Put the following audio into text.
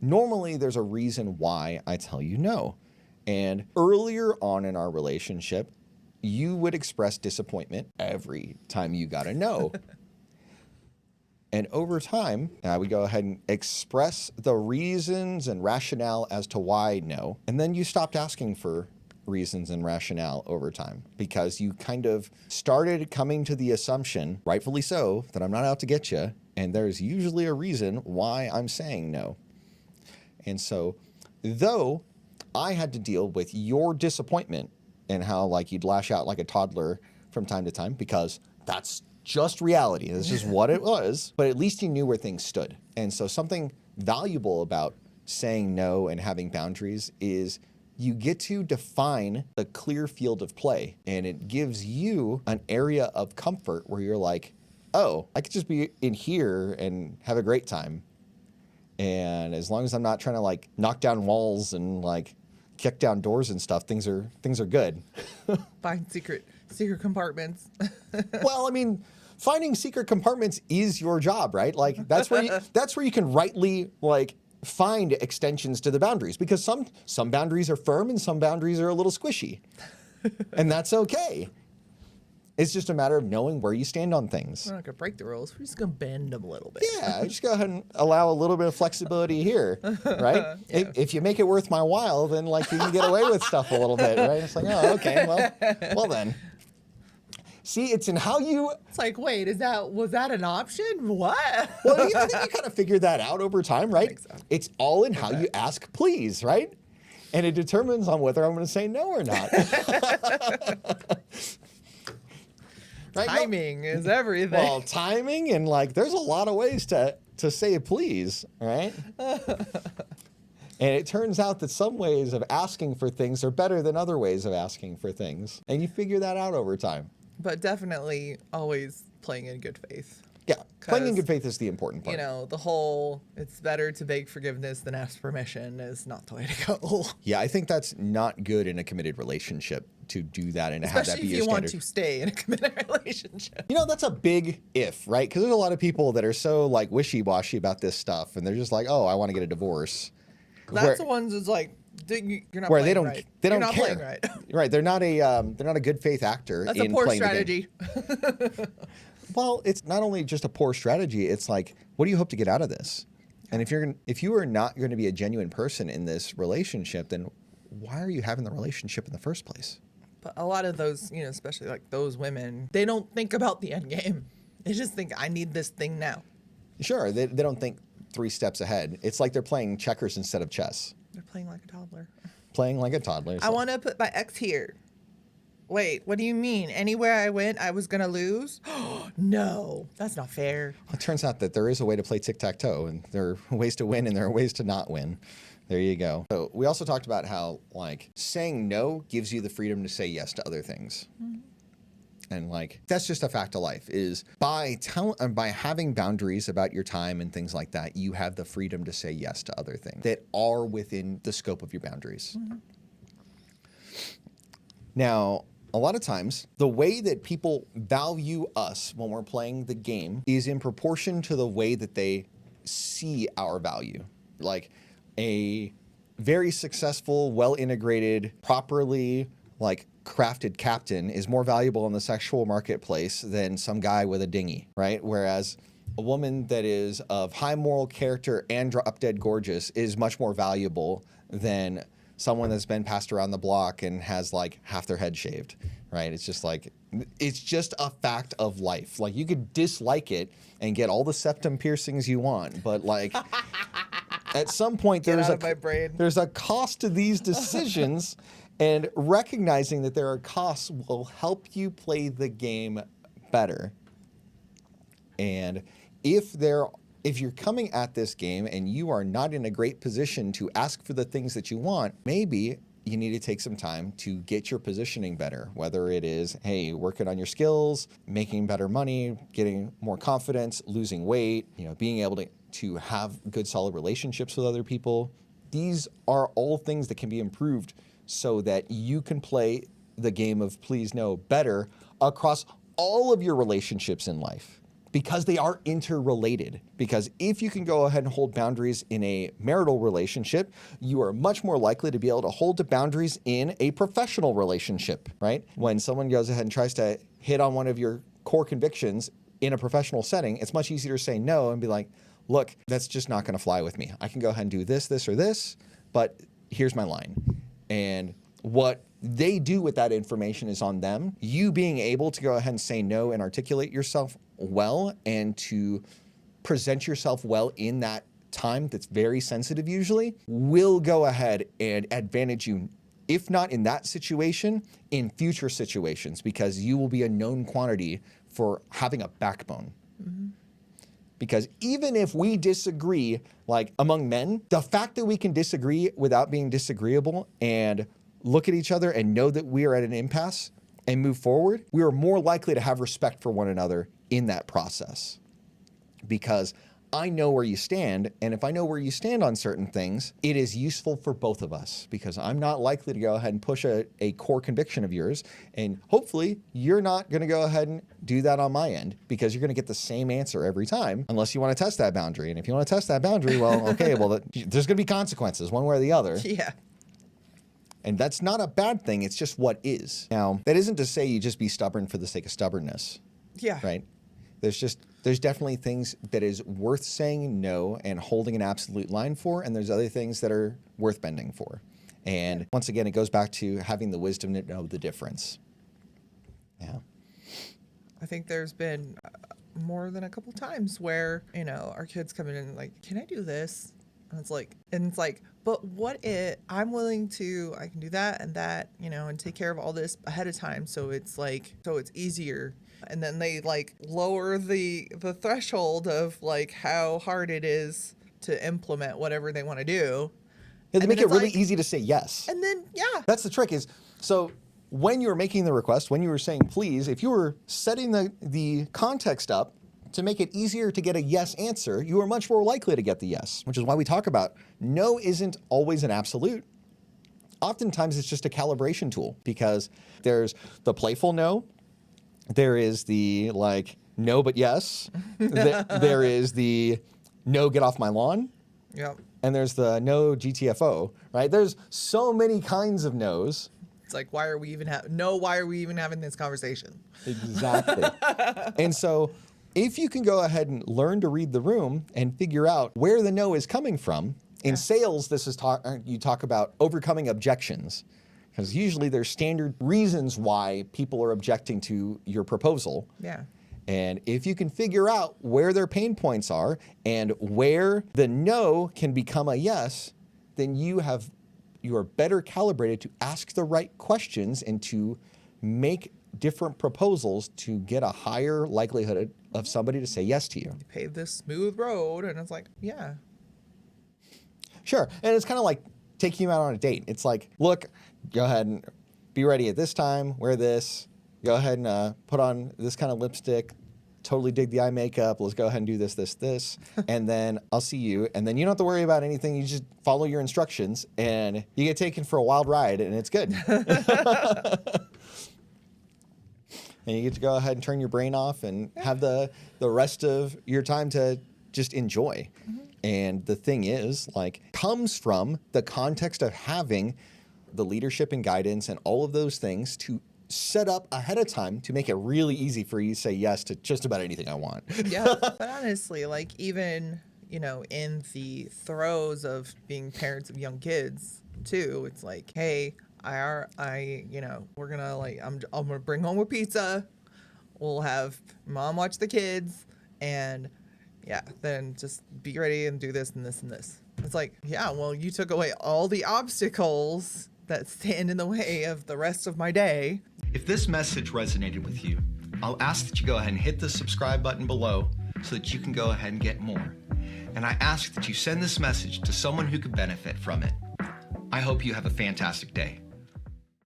normally there's a reason why I tell you no. And earlier on in our relationship, you would express disappointment every time you got a no. And over time, I would go ahead and express the reasons and rationale as to why no. And then you stopped asking for reasons and rationale over time because you kind of started coming to the assumption, rightfully so, that I'm not out to get you. And there's usually a reason why I'm saying no. And so, though I had to deal with your disappointment and how like you'd lash out like a toddler from time to time because that's just reality. This is what it was. But at least you knew where things stood. And so something valuable about saying no and having boundaries is you get to define a clear field of play. And it gives you an area of comfort where you're like, oh, I could just be in here and have a great time. And as long as I'm not trying to like knock down walls and like kick down doors and stuff, things are good. Find secret compartments. Well, I mean, finding secret compartments is your job, right? Like that's where you can rightly like find extensions to the boundaries because some boundaries are firm and some boundaries are a little squishy. And that's okay. It's just a matter of knowing where you stand on things. We're not going to break the rules. We're just going to bend them a little bit. Yeah, just go ahead and allow a little bit of flexibility here, right? Yeah. If you make it worth my while, then like you can get away with stuff a little bit, right? It's like, oh, okay, well then. See, it's in how you... It's like, wait, was that an option? What? Well, I think you kind of figure that out over time, right? I think so. It's all in how you ask please, right? And it determines on whether I'm going to say no or not. Right? Timing is everything. Well, timing and like there's a lot of ways to say please, right? And it turns out that some ways of asking for things are better than other ways of asking for things. And you figure that out over time. But definitely always playing in good faith. Yeah, playing in good faith is the important part. You know, the whole it's better to beg forgiveness than ask permission is not the way to go. Yeah, I think that's not good in a committed relationship to do that and have that be your standard. Especially if you want to stay in a committed relationship. You know, that's a big if, right? Because there's a lot of people that are so like wishy-washy about this stuff and they're just like, oh, I want to get a divorce. That's the ones that's like, you're not where playing right. They don't you're not care. Playing right. Right, they're not a good faith actor. That's in a poor playing strategy. The game. Well, it's not only just a poor strategy. It's like, what do you hope to get out of this? And if you are not going to be a genuine person in this relationship, then why are you having the relationship in the first place? But a lot of those, you know, especially like those women, they don't think about the end game. They just think, I need this thing now. Sure, they don't think 3 steps ahead. It's like they're playing checkers instead of chess. They're playing like a toddler. Playing like a toddler. I want to put my ex here. Wait, what do you mean? Anywhere I went, I was going to lose? No, that's not fair. It turns out that there is a way to play tic-tac-toe, and there are ways to win and there are ways to not win. There you go. So we also talked about how, like, saying no gives you the freedom to say yes to other things. Mm-hmm. And, like, that's just a fact of life, is by having boundaries about your time and things like that, you have the freedom to say yes to other things that are within the scope of your boundaries. Mm-hmm. Now, a lot of times, the way that people value us when we're playing the game is in proportion to the way that they see our value. Like a very successful, well-integrated, properly like crafted captain is more valuable in the sexual marketplace than some guy with a dinghy, right? Whereas a woman that is of high moral character and drop-dead gorgeous is much more valuable than someone that's been passed around the block and has like half their head shaved, right? It's just like, it's just a fact of life. Like you could dislike it and get all the septum piercings you want, but like at some point there's a cost to these decisions, and recognizing that there are costs will help you play the game better. And if you're coming at this game and you are not in a great position to ask for the things that you want, maybe you need to take some time to get your positioning better, whether it is, hey, working on your skills, making better money, getting more confidence, losing weight, you know, being able to have good, solid relationships with other people. These are all things that can be improved so that you can play the game of please no better across all of your relationships in life. because they are interrelated. Because if you can go ahead and hold boundaries in a marital relationship, you are much more likely to be able to hold the boundaries in a professional relationship, right? When someone goes ahead and tries to hit on one of your core convictions in a professional setting, it's much easier to say no and be like, look, that's just not going to fly with me. I can go ahead and do this, this, or this, but here's my line. And what they do with that information is on them. You being able to go ahead and say no and articulate yourself well and to present yourself well in that time that's very sensitive usually will go ahead and advantage you, if not in that situation, in future situations, because you will be a known quantity for having a backbone. Mm-hmm. Because even if we disagree, like among men, the fact that we can disagree without being disagreeable and look at each other and know that we are at an impasse and move forward, we are more likely to have respect for one another in that process. Because I know where you stand, and if I know where you stand on certain things, it is useful for both of us, because I'm not likely to go ahead and push a core conviction of yours, and hopefully you're not going to go ahead and do that on my end, because you're going to get the same answer every time, unless you want to test that boundary. And if you want to test that boundary, well, okay, well, there's going to be consequences one way or the other. Yeah. And that's not a bad thing. It's just what is. Now, that isn't to say you just be stubborn for the sake of stubbornness. Yeah. Right? There's definitely things that is worth saying no and holding an absolute line for, and there's other things that are worth bending for. And once again, it goes back to having the wisdom to know the difference. Yeah. I think there's been more than a couple times where, you know, our kids come in and like, can I do this? And it's like, but what if I'm willing to, I can do that, you know, and take care of all this ahead of time. So it's easier. And then they like lower the threshold of like how hard it is to implement whatever they want to do. Yeah, they make it really easy to say yes. And then, yeah. That's the trick is, so when you were making the request, when you were saying please, if you were setting the context up to make it easier to get a yes answer, you are much more likely to get the yes, which is why we talk about no isn't always an absolute. Oftentimes it's just a calibration tool, because there's the playful no, there is the like no but yes, there is the no get off my lawn, Yep. and there's the no GTFO, right? There's so many kinds of no's. It's like, why are we even having this conversation? Exactly. And so if you can go ahead and learn to read the room and figure out where the no is coming from, in sales, this is you talk about overcoming objections, because usually there's standard reasons why people are objecting to your proposal. Yeah. And if you can figure out where their pain points are and where the no can become a yes, then you are better calibrated to ask the right questions and to make different proposals to get a higher likelihood of somebody to say yes to you. You pave this smooth road, and it's like, yeah. Sure. And it's kind of like taking you out on a date. It's like, look, go ahead and be ready at this time, wear this, go ahead and put on this kind of lipstick, totally dig the eye makeup, let's go ahead and do this, this, this, and then I'll see you. And then you don't have to worry about anything. You just follow your instructions, and you get taken for a wild ride, and it's good. And you get to go ahead and turn your brain off and have the rest of your time to just enjoy. Mm-hmm. And the thing is, like, comes from the context of having the leadership and guidance and all of those things to set up ahead of time to make it really easy for you to say yes to just about anything I want. Yeah, but honestly, like, even, you know, in the throes of being parents of young kids too, it's like, hey, you know, we're gonna like, I'm gonna bring home a pizza. We'll have mom watch the kids, and yeah, then just be ready and do this and this and this. It's like, yeah, well, you took away all the obstacles that stand in the way of the rest of my day. If this message resonated with you, I'll ask that you go ahead and hit the subscribe button below so that you can go ahead and get more. And I ask that you send this message to someone who could benefit from it. I hope you have a fantastic day.